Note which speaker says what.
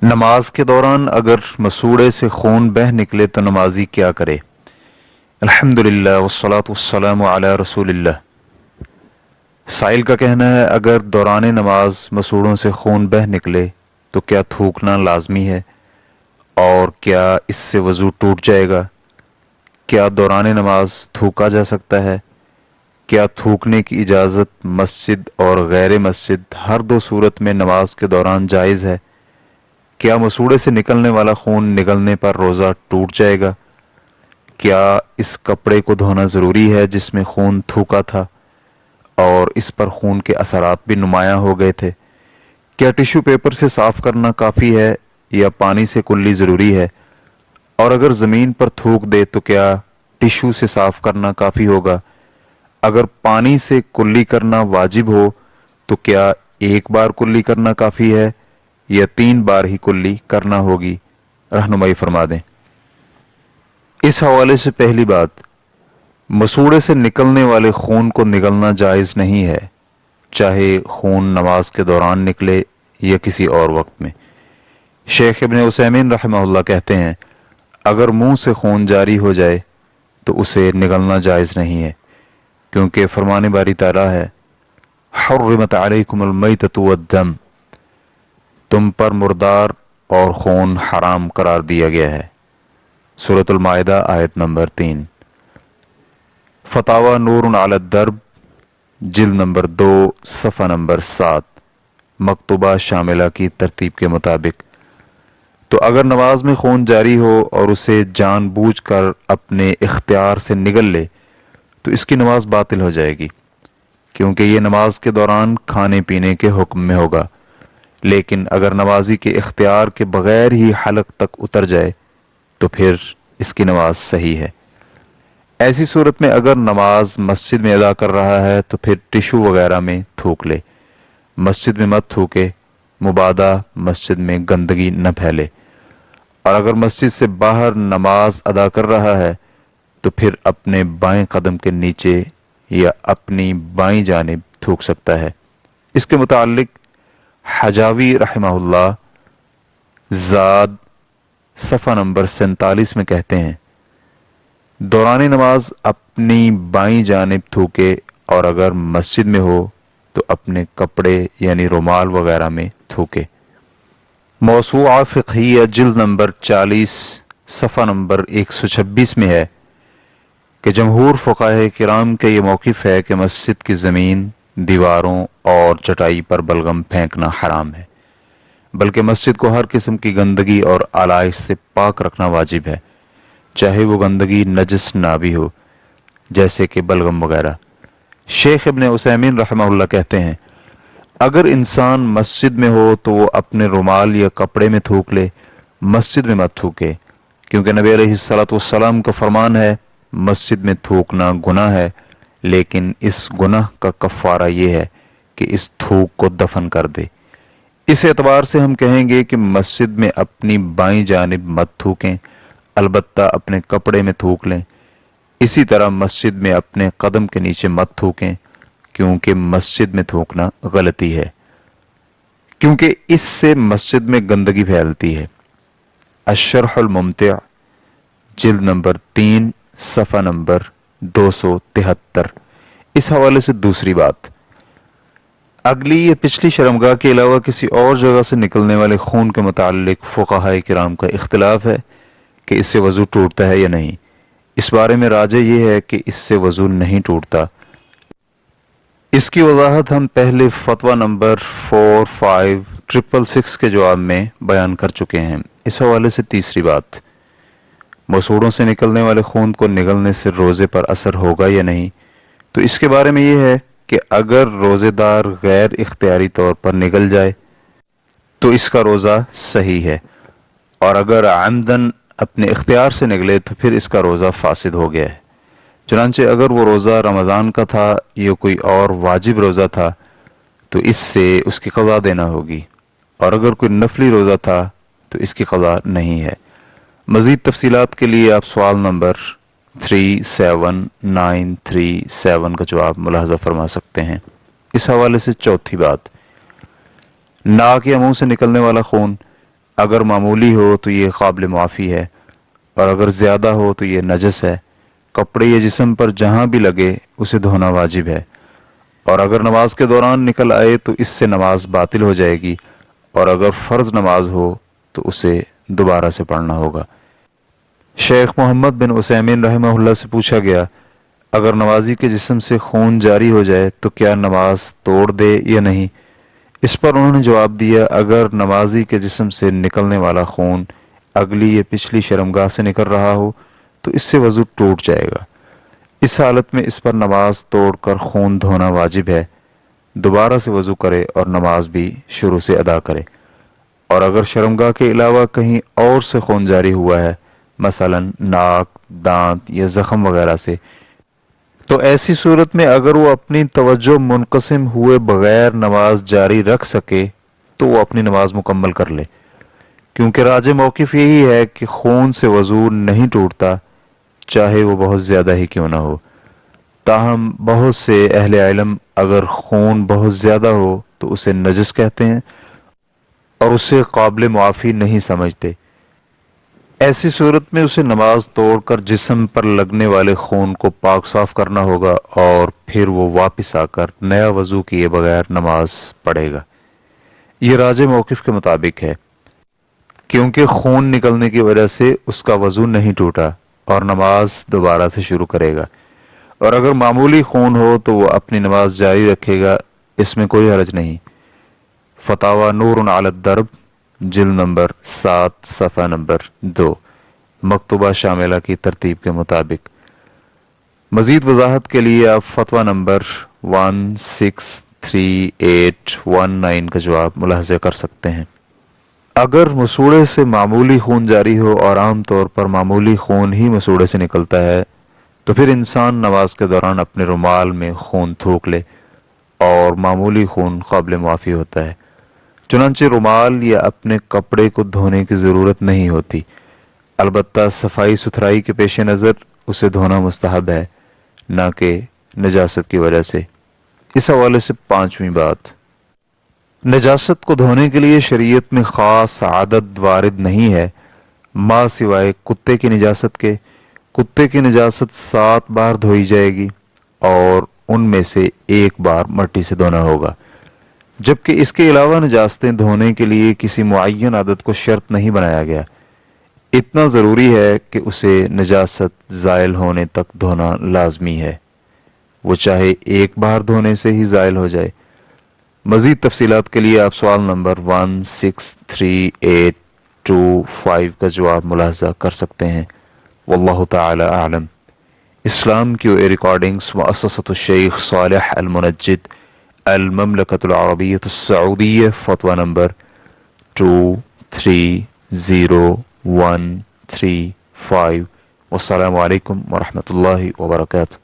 Speaker 1: نماز کے دوران اگر مسوڑے سے خون بہہ نکلے تو نمازی کیا کرے؟ الحمدللہ والصلاة والسلام علی رسول اللہ۔ سائل کا کہنا ہے اگر دوران نماز مسوڑوں سے خون بہہ نکلے تو کیا تھوکنا لازمی ہے، اور کیا اس سے وضو ٹوٹ جائے گا؟ کیا دوران نماز تھوکا جا سکتا ہے؟ کیا تھوکنے کی اجازت مسجد اور غیر مسجد ہر دو صورت میں نماز کے دوران جائز ہے؟ کیا مسوڑے سے نکلنے والا خون نگلنے پر روزہ ٹوٹ جائے گا؟ کیا اس کپڑے کو دھونا ضروری ہے جس میں خون تھوکا تھا اور اس پر خون کے اثرات بھی نمایاں ہو گئے تھے؟ کیا ٹیشو پیپر سے صاف کرنا کافی ہے یا پانی سے کلی ضروری ہے؟ اور اگر زمین پر تھوک دے تو کیا ٹیشو سے صاف کرنا کافی ہوگا؟ اگر پانی سے کلی کرنا واجب ہو تو کیا ایک بار کلی کرنا کافی ہے یا 3 بار ہی کلی کرنا ہوگی؟ رہنمائی فرما دیں۔ اس حوالے سے پہلی بات، مسوڑے سے نکلنے والے خون کو نگلنا جائز نہیں ہے، چاہے خون نماز کے دوران نکلے یا کسی اور وقت میں۔ شیخ ابن عثیمین رحمہ اللہ کہتے ہیں اگر منہ سے خون جاری ہو جائے تو اسے نگلنا جائز نہیں ہے، کیونکہ فرمان باری تعالیٰ ہے حرمت علیکم المیتۃ والدم، تم پر مردار اور خون حرام قرار دیا گیا ہے۔ سورۃ المائدہ آیت نمبر 3۔ فتاوی نور علی الدرب جلد نمبر 2 صفحہ نمبر 7، مکتوبہ شاملہ کی ترتیب کے مطابق۔ تو اگر نماز میں خون جاری ہو اور اسے جان بوجھ کر اپنے اختیار سے نگل لے تو اس کی نماز باطل ہو جائے گی، کیونکہ یہ نماز کے دوران کھانے پینے کے حکم میں ہوگا۔ لیکن اگر نمازی کے اختیار کے بغیر ہی حلق تک اتر جائے تو پھر اس کی نماز صحیح ہے۔ ایسی صورت میں اگر نماز مسجد میں ادا کر رہا ہے تو پھر ٹیشو وغیرہ میں تھوک لے، مسجد میں مت تھوکے، مبادا مسجد میں گندگی نہ پھیلے۔ اور اگر مسجد سے باہر نماز ادا کر رہا ہے تو پھر اپنے بائیں قدم کے نیچے یا اپنی بائیں جانب تھوک سکتا ہے۔ اس کے متعلق حجاوی رحمہ اللہ زاد صفحہ نمبر 47 میں کہتے ہیں دوران نماز اپنی بائیں جانب تھوکے، اور اگر مسجد میں ہو تو اپنے کپڑے یعنی رومال وغیرہ میں تھوکے۔ موسوعہ فقہیہ جلد نمبر 40 صفحہ نمبر 126 میں ہے کہ جمہور فقہاء کرام کا یہ موقف ہے کہ مسجد کی زمین، دیواروں اور چٹائی پر بلغم پھینکنا حرام ہے، بلکہ مسجد کو ہر قسم کی گندگی اور آلائش سے پاک رکھنا واجب ہے، چاہے وہ گندگی نجس نہ بھی ہو، جیسے کہ بلغم وغیرہ۔ شیخ ابن عثیمین رحمہ اللہ کہتے ہیں اگر انسان مسجد میں ہو تو وہ اپنے رومال یا کپڑے میں تھوک لے، مسجد میں مت تھوکے، کیونکہ نبی علیہ الصلوۃ والسلام کا فرمان ہے مسجد میں تھوکنا گناہ ہے، لیکن اس گناہ کا کفارہ یہ ہے کہ اس تھوک کو دفن کر دے۔ اس اعتبار سے ہم کہیں گے کہ مسجد میں اپنی بائیں جانب مت تھوکیں، البتہ اپنے کپڑے میں تھوک لیں۔ اسی طرح مسجد میں اپنے قدم کے نیچے مت تھوکیں، کیونکہ مسجد میں تھوکنا غلطی ہے، کیونکہ اس سے مسجد میں گندگی پھیلتی ہے۔ الشرح الممتع جلد نمبر 3 صفحہ نمبر 273۔ اس حوالے سے دوسری بات، اگلی یا پچھلی شرمگاہ کے علاوہ کسی اور جگہ سے نکلنے والے خون کے متعلق فقہاء کرام کا اختلاف ہے کہ اس سے وضو ٹوٹتا ہے یا نہیں۔ اس بارے میں راجح یہ ہے کہ اس سے وضو نہیں ٹوٹتا۔ اس کی وضاحت ہم پہلے فتویٰ نمبر 45666 کے جواب میں بیان کر چکے ہیں۔ اس حوالے سے تیسری بات، مسوڑوں سے نکلنے والے خون کو نگلنے سے روزے پر اثر ہوگا یا نہیں، تو اس کے بارے میں یہ ہے کہ اگر روزے دار غیر اختیاری طور پر نگل جائے تو اس کا روزہ صحیح ہے، اور اگر عمدن اپنے اختیار سے نگلے تو پھر اس کا روزہ فاسد ہو گیا ہے۔ چنانچہ اگر وہ روزہ رمضان کا تھا یا کوئی اور واجب روزہ تھا تو اس سے اس کی قضا دینا ہوگی، اور اگر کوئی نفلی روزہ تھا تو اس کی قضا نہیں ہے۔ مزید تفصیلات کے لیے آپ سوال نمبر 37937 کا جواب ملاحظہ فرما سکتے ہیں۔ اس حوالے سے چوتھی بات، ناک یا منہ سے نکلنے والا خون اگر معمولی ہو تو یہ قابل معافی ہے، اور اگر زیادہ ہو تو یہ نجس ہے۔ کپڑے یا جسم پر جہاں بھی لگے اسے دھونا واجب ہے، اور اگر نماز کے دوران نکل آئے تو اس سے نماز باطل ہو جائے گی، اور اگر فرض نماز ہو تو اسے دوبارہ سے پڑھنا ہوگا۔ شیخ محمد بن عثیمین رحمہ اللہ سے پوچھا گیا، اگر نمازی کے جسم سے خون جاری ہو جائے تو کیا نماز توڑ دے یا نہیں؟ اس پر انہوں نے جواب دیا، اگر نمازی کے جسم سے نکلنے والا خون اگلی یا پچھلی شرمگاہ سے نکل رہا ہو تو اس سے وضو ٹوٹ جائے گا۔ اس حالت میں اس پر نماز توڑ کر خون دھونا واجب ہے، دوبارہ سے وضو کرے اور نماز بھی شروع سے ادا کرے۔ اور اگر شرمگاہ کے علاوہ کہیں اور سے خون جاری ہوا ہے، مثلا ناک، دانت یا زخم وغیرہ سے، تو ایسی صورت میں اگر وہ اپنی توجہ منقسم ہوئے بغیر نماز جاری رکھ سکے تو وہ اپنی نماز مکمل کر لے، کیونکہ راجح موقف یہی ہے کہ خون سے وضو نہیں ٹوٹتا، چاہے وہ بہت زیادہ ہی کیوں نہ ہو۔ تاہم بہت سے اہل علم اگر خون بہت زیادہ ہو تو اسے نجس کہتے ہیں اور اسے قابل معافی نہیں سمجھتے۔ ایسی صورت میں اسے نماز توڑ کر جسم پر لگنے والے خون کو پاک صاف کرنا ہوگا، اور پھر وہ واپس آ کر نیا وضو کیے بغیر نماز پڑھے گا۔ یہ راجح موقف کے مطابق ہے، کیونکہ خون نکلنے کی وجہ سے اس کا وضو نہیں ٹوٹا اور نماز دوبارہ سے شروع کرے گا۔ اور اگر معمولی خون ہو تو وہ اپنی نماز جاری رکھے گا، اس میں کوئی حرج نہیں۔ فتاوی نور علی الدرب، جلد نمبر 7 صفحہ نمبر 2، مکتوبہ شاملہ کی ترتیب کے مطابق۔ مزید وضاحت کے لیے آپ فتویٰ نمبر 163819 کا جواب ملاحظہ کر سکتے ہیں۔ اگر مسوڑے سے معمولی خون جاری ہو اور عام طور پر معمولی خون ہی مسوڑے سے نکلتا ہے تو پھر انسان نماز کے دوران اپنے رومال میں خون تھوک لے اور معمولی خون قابل معافی ہوتا ہے۔ چنانچہ رومال یا اپنے کپڑے کو دھونے کی ضرورت نہیں ہوتی، البتہ صفائی ستھرائی کے پیش نظر اسے دھونا مستحب ہے، نہ کہ نجاست کی وجہ سے۔ اس حوالے سے 5ویں بات، نجاست کو دھونے کے لیے شریعت میں خاص عادت وارد نہیں ہے، ماں سوائے کتے کی نجاست کے۔ کتے کی نجاست 7 بار دھوئی جائے گی اور ان میں سے 1 بار مٹی سے دھونا ہوگا، جبکہ اس کے علاوہ نجاستیں دھونے کے لیے کسی معین عادت کو شرط نہیں بنایا گیا۔ اتنا ضروری ہے کہ اسے نجاست زائل ہونے تک دھونا لازمی ہے، وہ چاہے 1 بار دھونے سے ہی زائل ہو جائے۔ مزید تفصیلات کے لیے آپ سوال نمبر 16385 کا جواب ملاحظہ کر سکتے ہیں۔ واللہ تعالی اعلم۔ اسلام کیو اے ریکارڈنگز مؤسسۃ الشیخ صالح المنجد، المملکۃ العربیۃ السعودیہ، فتویٰ نمبر 230135۔ والسلام علیکم ورحمۃ اللہ وبرکاتہ۔